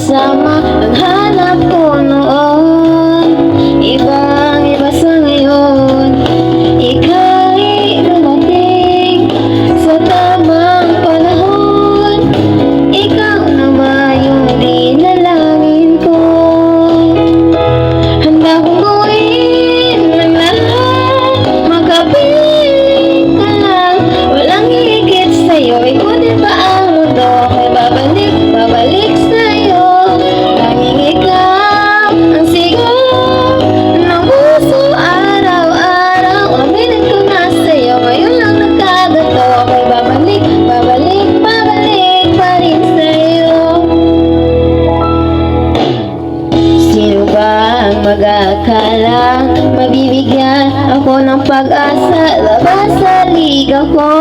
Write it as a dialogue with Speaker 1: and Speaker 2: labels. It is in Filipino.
Speaker 1: kasama ang hanap ko noon. Ibang-iba sa ngayon, ika'y dumating sa tamang panahon. Ikaw na ba yung dinalangin ko? Handa kong gawin ang lahat, magkapiling ka lang. Walang higit sa'yo, ikutin pa ang mundo. Kaya babalik sa'yo. Tanging ikaw ang sigaw ng puso araw-araw. Aminin ko na sa'yo, ngayon lang nagkagato. Kaya babalik pa rin sa'yo. Sino ba ang mag-akala mabibigyan ako ng pag-asa? Labas sa liga ko,